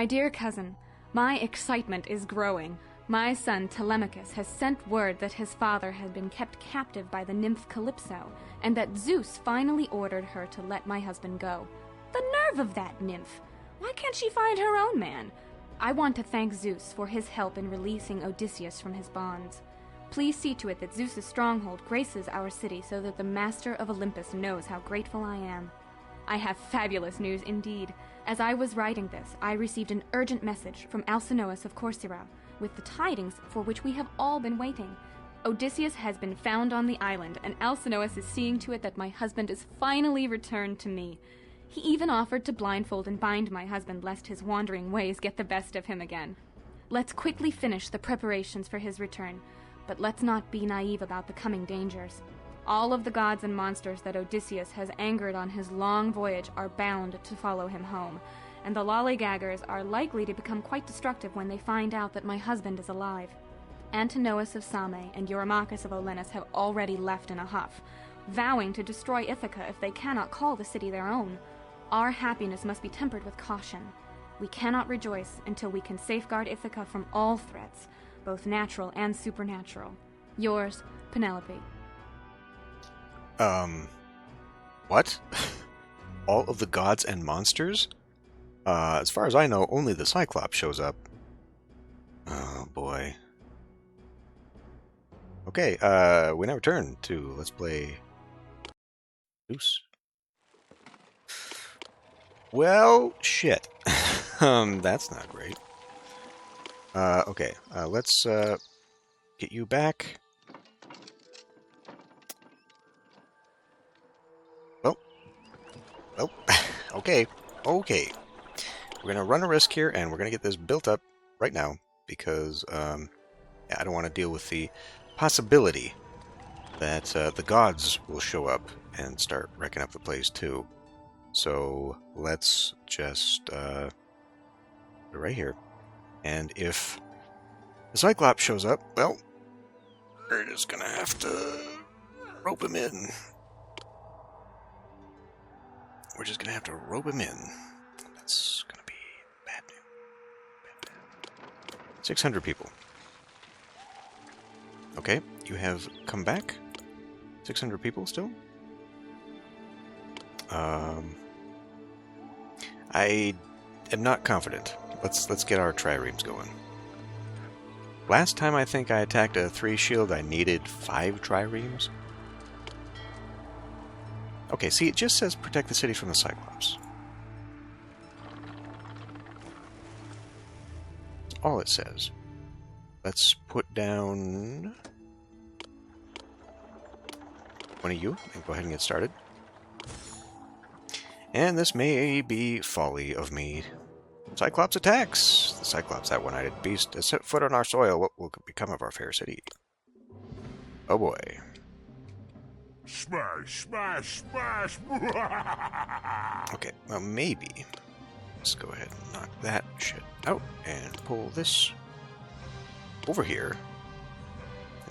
My dear cousin, my excitement is growing. My son Telemachus has sent word that his father had been kept captive by the nymph Calypso, and that Zeus finally ordered her to let my husband go. The nerve of that nymph! Why can't she find her own man? I want to thank Zeus for his help in releasing Odysseus from his bonds. Please see to it that Zeus's stronghold graces our city so that the master of Olympus knows how grateful I am. I have fabulous news indeed. As I was writing this, I received an urgent message from Alcinous of Corcyra, with the tidings for which we have all been waiting. Odysseus has been found on the island, and Alcinous is seeing to it that my husband is finally returned to me. He even offered to blindfold and bind my husband lest his wandering ways get the best of him again. Let's quickly finish the preparations for his return, but let's not be naive about the coming dangers. All of the gods and monsters that Odysseus has angered on his long voyage are bound to follow him home, and the lollygaggers are likely to become quite destructive when they find out that my husband is alive. Antinous of Same and Eurymachus of Olenus have already left in a huff, vowing to destroy Ithaca if they cannot call the city their own. Our happiness must be tempered with caution. We cannot rejoice until we can safeguard Ithaca from all threats, both natural and supernatural. Yours, Penelope. What? All of the gods and monsters? As far as I know, only the Cyclops shows up. Oh, boy. Okay, we now return to Let's Play Zeus. Well, shit. That's not great. Okay, let's get you back. Well, okay. We're going to run a risk here, and we're going to get this built up right now, because I don't want to deal with the possibility that the gods will show up and start wrecking up the place, too. So let's just put it right here. And if the Cyclops shows up, well, we're just going to have to rope him in. We're just going to have to rope him in. That's going to be bad news. Bad. 600 people. Okay, you have come back. 600 people still? I am not confident. Let's get our triremes going. Last time I think I attacked a 3 shield, I needed 5 triremes. Okay, see, it just says protect the city from the Cyclops. That's all it says. Let's put down one of you and go ahead and get started. And this may be folly of me. Cyclops attacks! The Cyclops, that one-eyed beast, has set foot on our soil. What will become of our fair city? Oh boy. Smash, smash, smash! Okay, well, maybe. Let's go ahead and knock that shit out and pull this over here.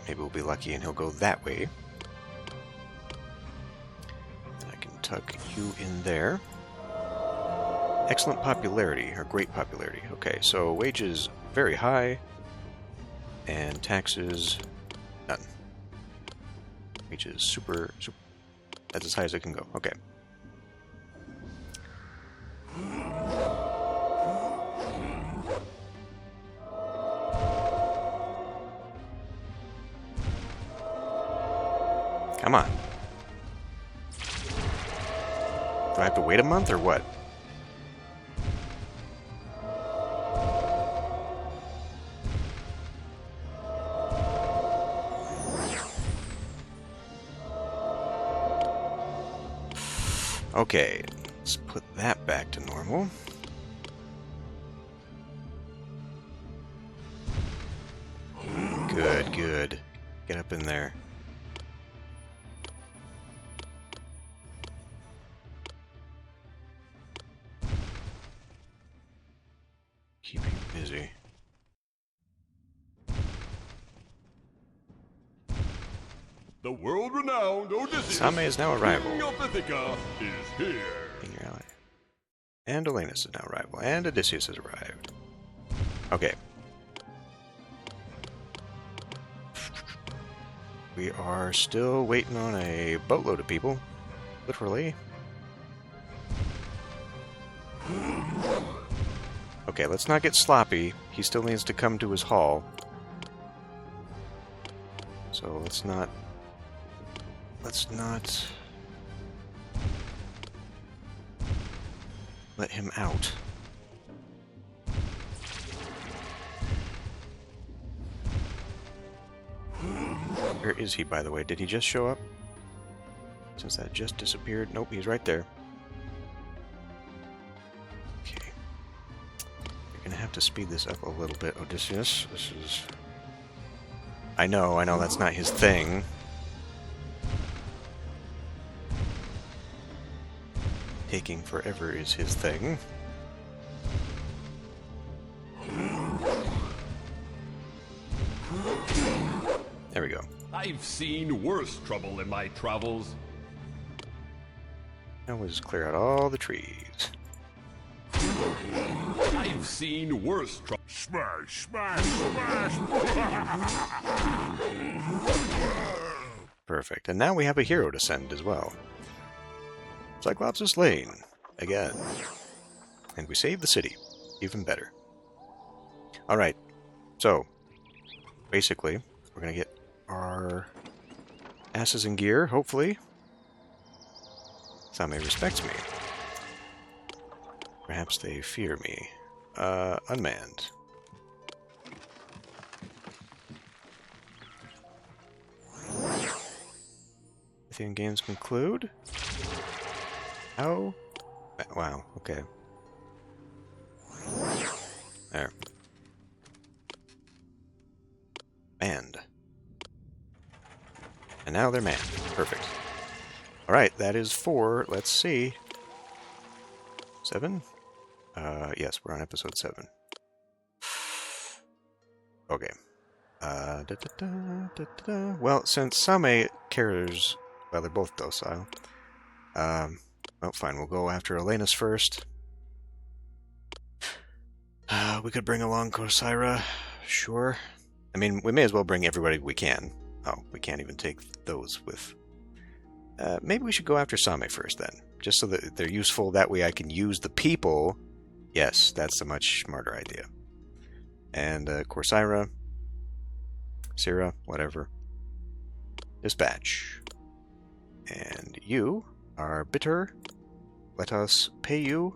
Maybe we'll be lucky and he'll go that way. And I can tuck you in there. Excellent popularity, or great popularity. Okay, so wages very high, and taxes none. Wages super, that's as high as it can go. Okay. Come on. Do I have to wait a month or what? Okay, let's put that back to normal. Good, good. Get up in there. Keep you busy. The world-renowned Odyssey, Same is now a rival. King of Ithaca, is here. Being your ally. And Olenus is now arrival. And Odysseus has arrived. Okay. We are still waiting on a boatload of people. Literally. Okay, let's not get sloppy. He still needs to come to his hall. So let's not let him out. Where is he, by the way? Did he just show up? Since that just disappeared. Nope, he's right there. Okay. You're gonna have to speed this up a little bit, Odysseus. This is... I know, that's not his thing. Taking forever is his thing. There we go. I've seen worse trouble in my travels. Now we'll just clear out all the trees. I've seen worse trouble. Smash, smash, smash! Perfect. And now we have a hero to send as well. Cyclops is slain. Again. And we save the city. Even better. Alright. So, basically, we're going to get our asses in gear, hopefully. Same respects me. Perhaps they fear me. Unmanned. Athenian games conclude. Oh. Wow, okay. There. Manned. And now they're manned. Perfect. Alright, that is 4. Let's see. 7? Yes, we're on episode 7. Okay. Well, since Same cares... Well, they're both docile. Well, fine, we'll go after Olenus first. We could bring along Corsaira. Sure. I mean, we may as well bring everybody we can. Oh, we can't even take those with... maybe we should go after Same first, then. Just so that they're useful. That way I can use the people. Yes, that's a much smarter idea. And Corsaira, Syrah, whatever. Dispatch. And you are bitter. Let us pay you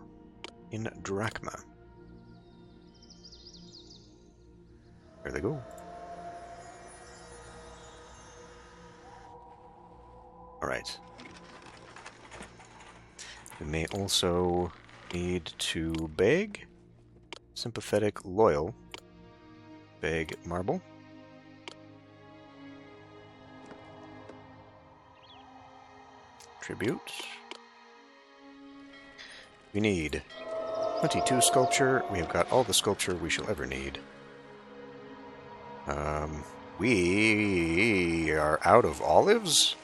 in drachma. There they go. Alright. We may also need to beg. Sympathetic, loyal. Beg marble. Tribute. We need 22 sculpture. We have got all the sculpture we shall ever need. We are out of olives?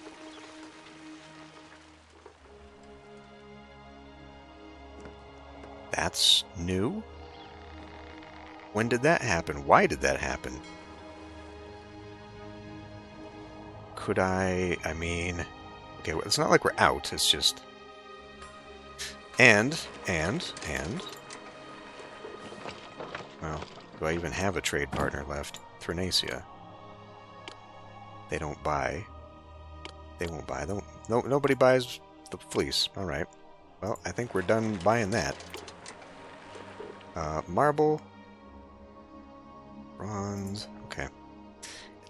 That's new? When did that happen? Why did that happen? Could I mean... Okay, well, it's not like we're out, it's just... And... Well, do I even have a trade partner left? Thrinacia. They don't buy. They won't buy. Nobody buys the fleece. Alright. Well, I think we're done buying that. Marble. Bronze. Okay.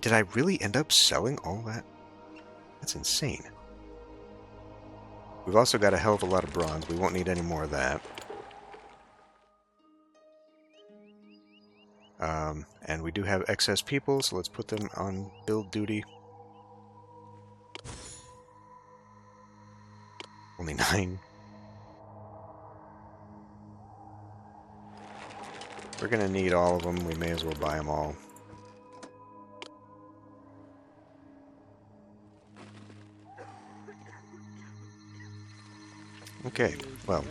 Did I really end up selling all that? That's insane. We've also got a hell of a lot of bronze. We won't need any more of that. And we do have excess people, so let's put them on build duty. Only 9. We're gonna need all of them. We may as well buy them all. Okay, well.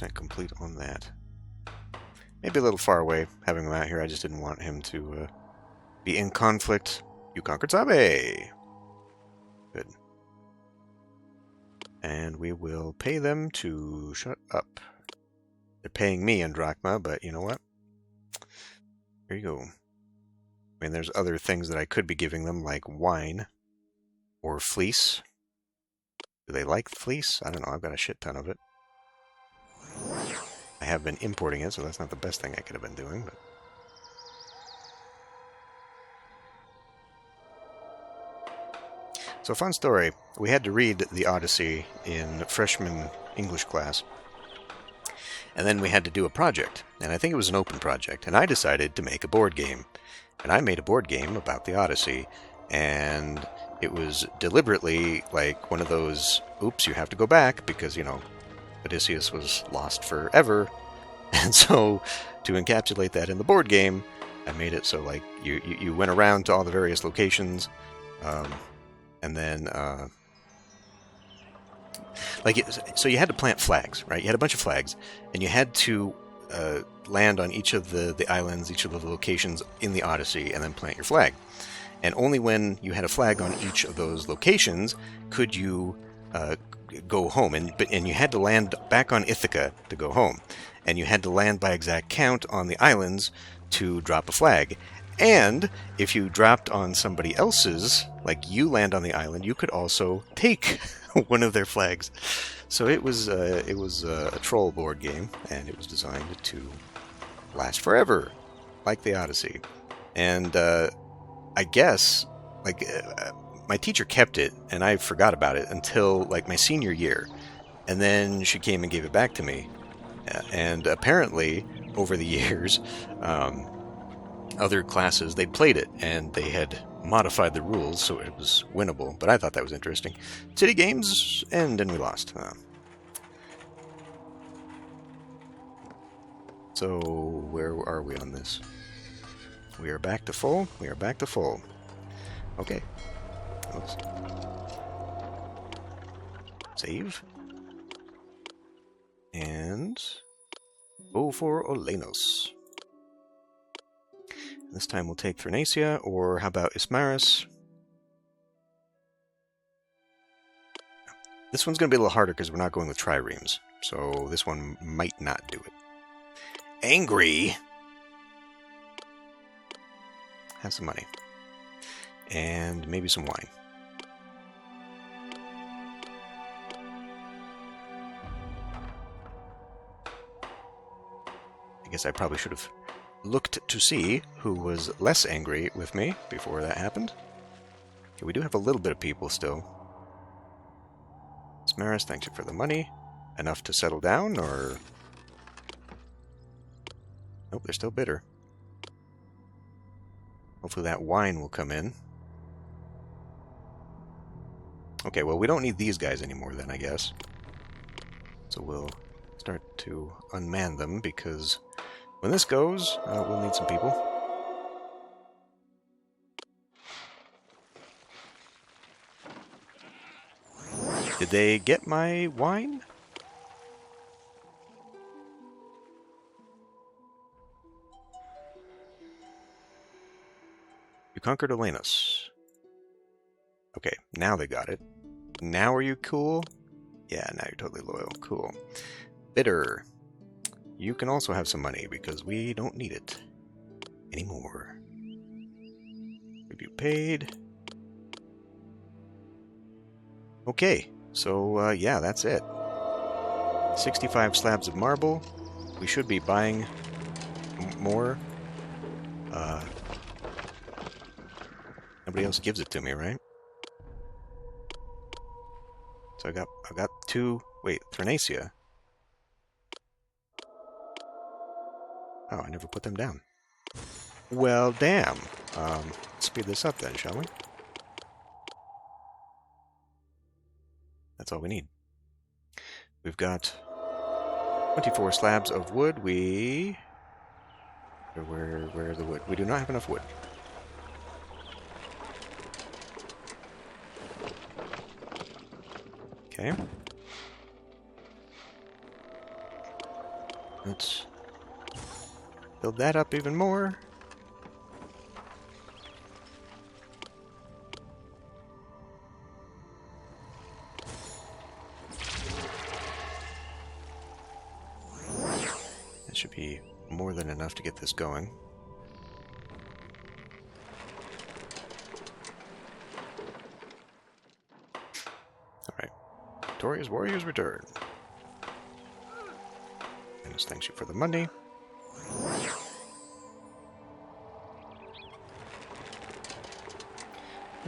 100% complete on that. Maybe a little far away, having him out here. I just didn't want him to be in conflict. You conquered Sabe! Good. And we will pay them to shut up. They're paying me in drachma, but you know what? Here you go. I mean, there's other things that I could be giving them, like wine or fleece. Do they like fleece? I don't know. I've got a shit ton of it. I have been importing it, so that's not the best thing I could have been doing. But so, fun story. We had to read the Odyssey in freshman English class. And then we had to do a project. And I think it was an open project. And I decided to make a board game. And I made a board game about the Odyssey. And it was deliberately like one of those, oops, you have to go back because, you know, Odysseus was lost forever. And so, to encapsulate that in the board game, I made it so, like, you went around to all the various locations, and then, so you had to plant flags, right? You had a bunch of flags, and you had to land on each of the islands, each of the locations in the Odyssey, and then plant your flag. And only when you had a flag on each of those locations could you go home, and you had to land back on Ithaca to go home, and you had to land by exact count on the islands to drop a flag. And if you dropped on somebody else's, like you land on the island, you could also take one of their flags. So it was a troll board game, and it was designed to last forever, like the Odyssey. And I guess my teacher kept it, and I forgot about it until like my senior year, and then she came and gave it back to me. And apparently, over the years, other classes they'd played it, and they had modified the rules so it was winnable. But I thought that was interesting. City games end, and we lost. So where are we on this? We are back to full. We are back to full. Okay. Oops. Save. And go for Olenos. This time we'll take Thrinacia, or how about Ismaris? This one's going to be a little harder because we're not going with triremes, so this one might not do it. Angry! Have some money. And maybe some wine. I guess I probably should have looked to see who was less angry with me before that happened. Okay, we do have a little bit of people still. Smaris, thank you for the money. Enough to settle down, or... Nope, they're still bitter. Hopefully that wine will come in. Okay, well, we don't need these guys anymore then, I guess. So we'll start to unman them, because when this goes, we'll need some people. Did they get my wine? You conquered Olenos. Okay, now they got it. Now are you cool? Yeah, now you're totally loyal. Cool. Bitter. You can also have some money, because we don't need it anymore. Review paid. Okay, so yeah, that's it. 65 slabs of marble. We should be buying more. Nobody else gives it to me, right? So I got two. Wait, Thrinacia. Oh, I never put them down. Well, damn. Speed this up then, shall we? That's all we need. We've got 24 slabs of wood. Where's the wood? We do not have enough wood. Okay. Let's build that up even more. That should be more than enough to get this going. Alright. Victorious warriors return. And this thanks you for the money.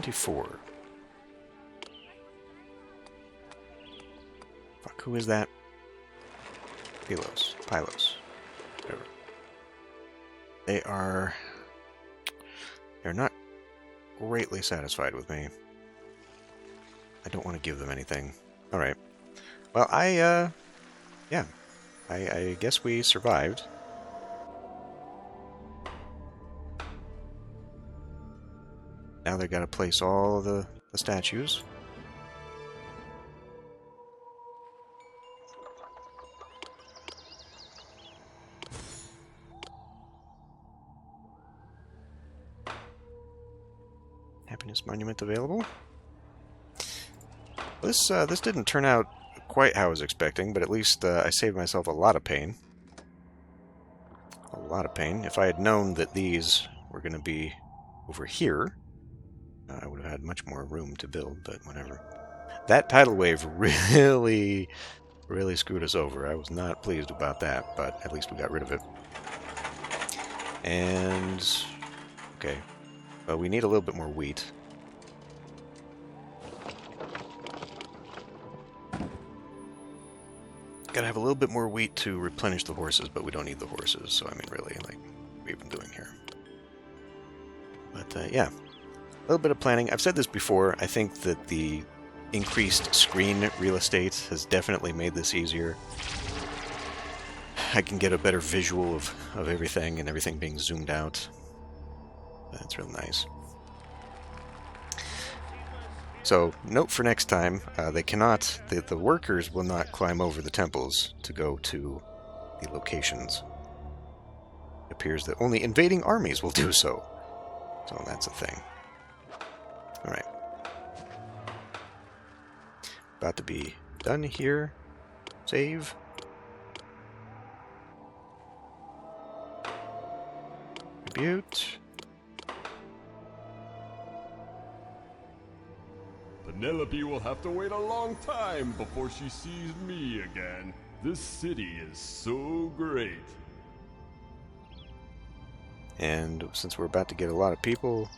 $24. Fuck, who is that? Pylos. Whatever. They're not greatly satisfied with me. I don't want to give them anything. Alright. Well, I guess we survived. Now they gotta place all of the statues. Happiness Monument available. This didn't turn out quite how I was expecting, but at least I saved myself a lot of pain. A lot of pain. If I had known that these were going to be over here, I would have had much more room to build, but whatever. That tidal wave really screwed us over. I was not pleased about that, but at least we got rid of it. And... okay. Well, we need a little bit more wheat. Gotta have a little bit more wheat to replenish the horses, but we don't need the horses, so I mean, really, like, what are we even doing here? But, yeah. A little bit of planning. I've said this before, I think that the increased screen real estate has definitely made this easier. I can get a better visual of everything, and everything being zoomed out. That's real nice. So, note for next time, they cannot, the workers will not climb over the temples to go to the locations. It appears that only invading armies will do so. So that's a thing. Alright. About to be done here. Save. Tribute. Penelope will have to wait a long time before she sees me again. This city is so great. And since we're about to get a lot of people,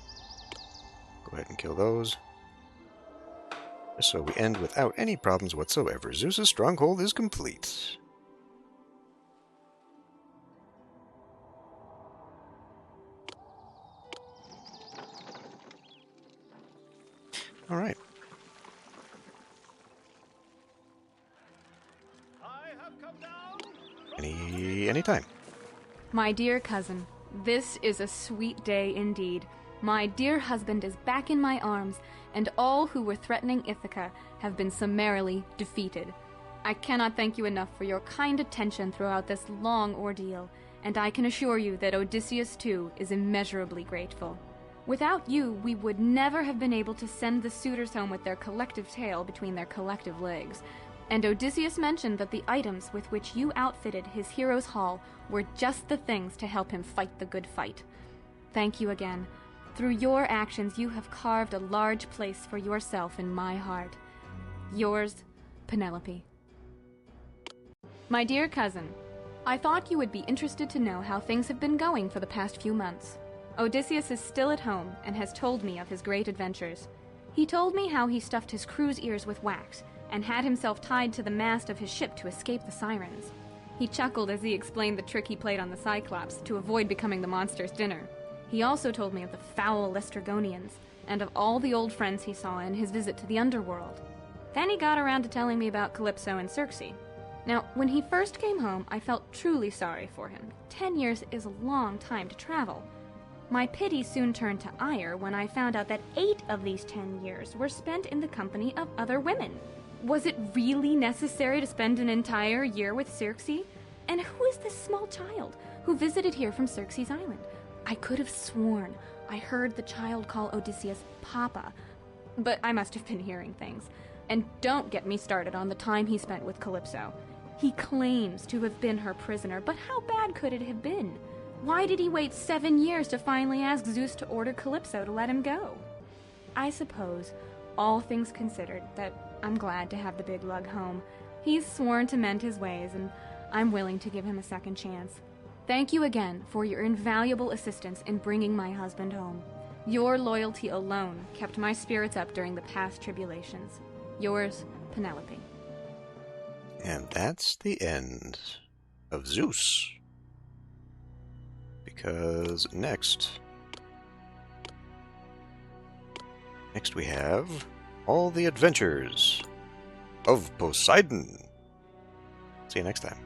go ahead and kill those. So we end without any problems whatsoever. Zeus's stronghold is complete. Alright. Anytime. My dear cousin, this is a sweet day indeed. My dear husband is back in my arms, and all who were threatening Ithaca have been summarily defeated. I cannot thank you enough for your kind attention throughout this long ordeal, and I can assure you that Odysseus too is immeasurably grateful. Without you, we would never have been able to send the suitors home with their collective tail between their collective legs. And Odysseus mentioned that the items with which you outfitted his hero's hall were just the things to help him fight the good fight. Thank you again. Through your actions, you have carved a large place for yourself in my heart. Yours, Penelope. My dear cousin, I thought you would be interested to know how things have been going for the past few months. Odysseus is still at home and has told me of his great adventures. He told me how he stuffed his crew's ears with wax and had himself tied to the mast of his ship to escape the sirens. He chuckled as he explained the trick he played on the Cyclops to avoid becoming the monster's dinner. He also told me of the foul Lestrygonians and of all the old friends he saw in his visit to the underworld. Then he got around to telling me about Calypso and Circe. Now, when he first came home, I felt truly sorry for him. 10 years is a long time to travel. My pity soon turned to ire when I found out that 8 of these 10 years were spent in the company of other women. Was it really necessary to spend an entire year with Circe? And who is this small child who visited here from Xerxes Island? I could have sworn I heard the child call Odysseus Papa, but I must have been hearing things. And don't get me started on the time he spent with Calypso. He claims to have been her prisoner, but how bad could it have been? Why did he wait 7 years to finally ask Zeus to order Calypso to let him go? I suppose, all things considered, that I'm glad to have the big lug home. He's sworn to mend his ways, and I'm willing to give him a second chance. Thank you again for your invaluable assistance in bringing my husband home. Your loyalty alone kept my spirits up during the past tribulations. Yours, Penelope. And that's the end of Zeus. Because next we have all the adventures of Poseidon. See you next time.